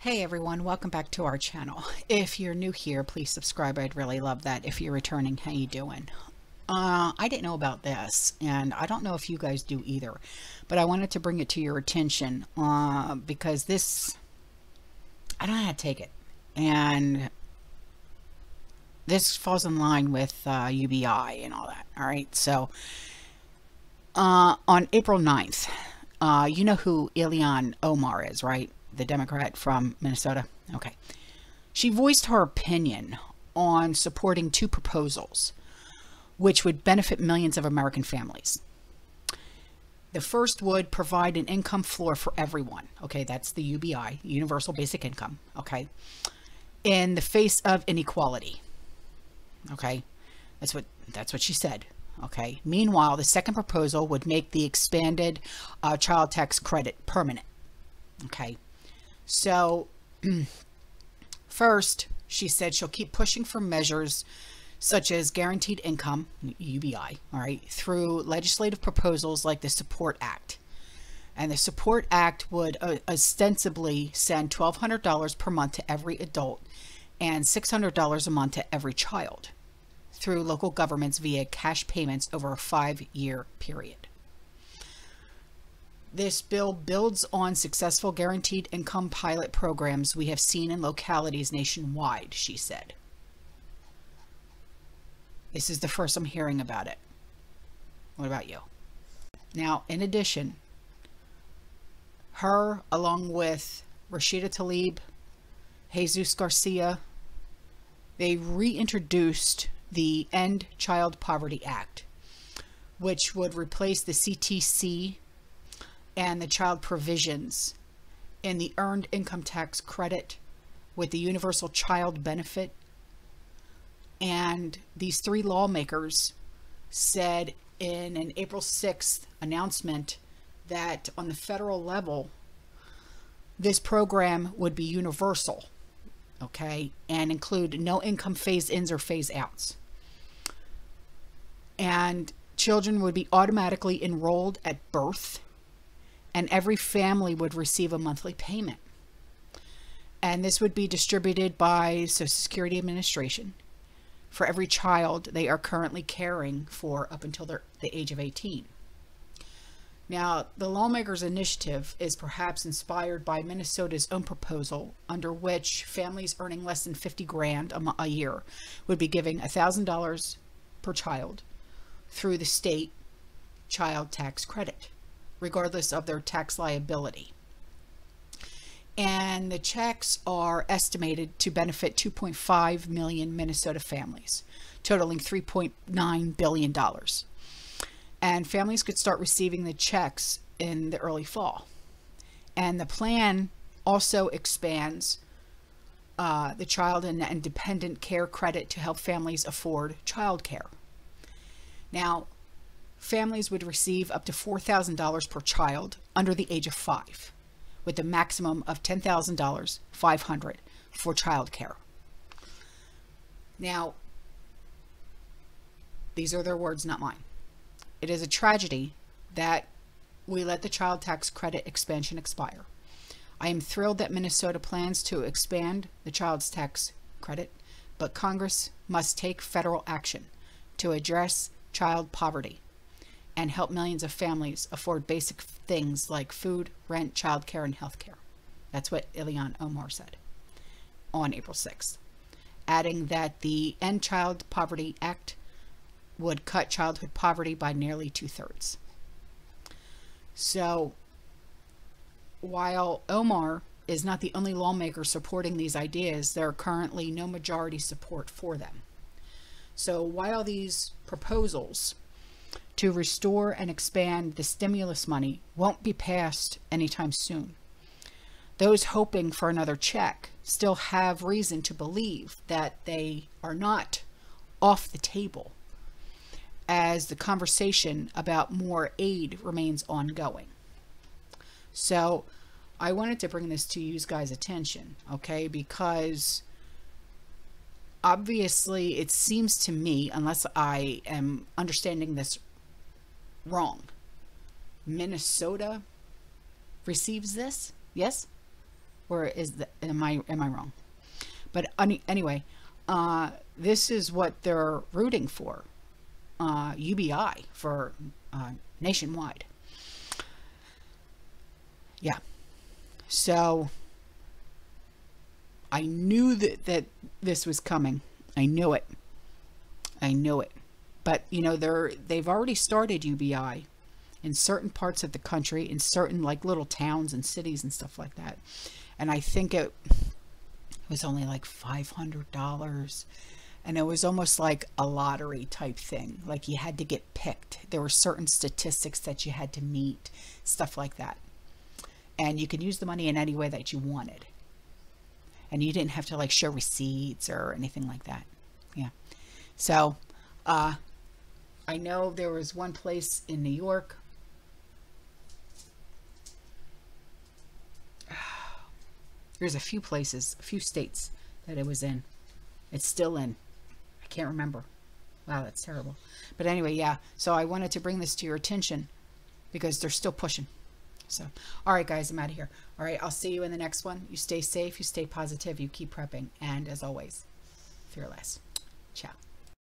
Hey everyone, welcome back to our channel. If you're new here, please subscribe. I'd really love that. If you're returning, how you doing? I didn't know about this, and I don't know if you guys do either, but I wanted to bring it to your attention because this, I don't know how to take it, and this falls in line with UBI and all that. All right, so on April 9th, you know who Ilhan Omar is, right? The Democrat from Minnesota. Okay. She voiced her opinion on supporting two proposals which would benefit millions of American families. The first would provide an income floor for everyone. Okay, that's the UBI, Universal Basic Income. Okay, in the face of inequality. Okay, that's what she said. Okay. Meanwhile, the second proposal would make the expanded child tax credit permanent. Okay. So, first, she said she'll keep pushing for measures such as guaranteed income, UBI, all right, through legislative proposals like the Support Act. And the Support Act would ostensibly send $1,200 per month to every adult and $600 a month to every child through local governments via cash payments over a 5-year period. This bill builds on successful guaranteed income pilot programs we have seen in localities nationwide, she said. This is the first I'm hearing about it. What about you? Now, in addition, her, along with Rashida Tlaib, Jesus Garcia, they reintroduced the End Child Poverty Act, which would replace the CTC and the child provisions in the earned income tax credit with the universal child benefit. And these three lawmakers said in an April 6th announcement that on the federal level, this program would be universal, okay, and include no income phase-ins or phase-outs. And children would be automatically enrolled at birth, and every family would receive a monthly payment. And this would be distributed by Social Security Administration for every child they are currently caring for up until the age of 18. Now, the lawmakers' initiative is perhaps inspired by Minnesota's own proposal, under which families earning less than 50 grand a year would be giving $1,000 per child through the state child tax credit, regardless of their tax liability. And the checks are estimated to benefit 2.5 million Minnesota families, totaling $3.9 billion. And families could start receiving the checks in the early fall. And the plan also expands the child and dependent care credit to help families afford child care. Now, families would receive up to $4,000 per child under the age of 5, with a maximum of $10,000, $500 for child care. Now, these are their words, not mine. It is a tragedy that we let the child tax credit expansion expire. I am thrilled that Minnesota plans to expand the child's tax credit, but Congress must take federal action to address child poverty and help millions of families afford basic things like food, rent, childcare, and health care. That's what Ilhan Omar said on April 6th, adding that the End Child Poverty Act would cut childhood poverty by nearly 2/3. So, while Omar is not the only lawmaker supporting these ideas, there are currently no majority support for them. So, while these proposals to restore and expand the stimulus money won't be passed anytime soon, those hoping for another check still have reason to believe that they are not off the table, as the conversation about more aid remains ongoing. So I wanted to bring this to you guys' attention, okay, because obviously it seems to me, unless I am understanding this wrong, Minnesota receives this, yes? Or is that, am I wrong? But anyway, this is what they're rooting for, UBI for nationwide. Yeah. So I knew that this was coming. I knew it. But you know, they've already started UBI in certain parts of the country, in certain like little towns and cities and stuff like that. And I think it was only like $500, and it was almost like a lottery type thing. Like you had to get picked. There were certain statistics that you had to meet, stuff like that. And you could use the money in any way that you wanted. And you didn't have to like show receipts or anything like that. Yeah. So, I know there was one place in New York. There's a few places, a few states that it was in. It's still in. I can't remember. Wow, that's terrible. But anyway, yeah. So I wanted to bring this to your attention because they're still pushing. So, all right, guys, I'm out of here. All right, I'll see you in the next one. You stay safe, you stay positive, you keep prepping. And as always, fearless. Ciao.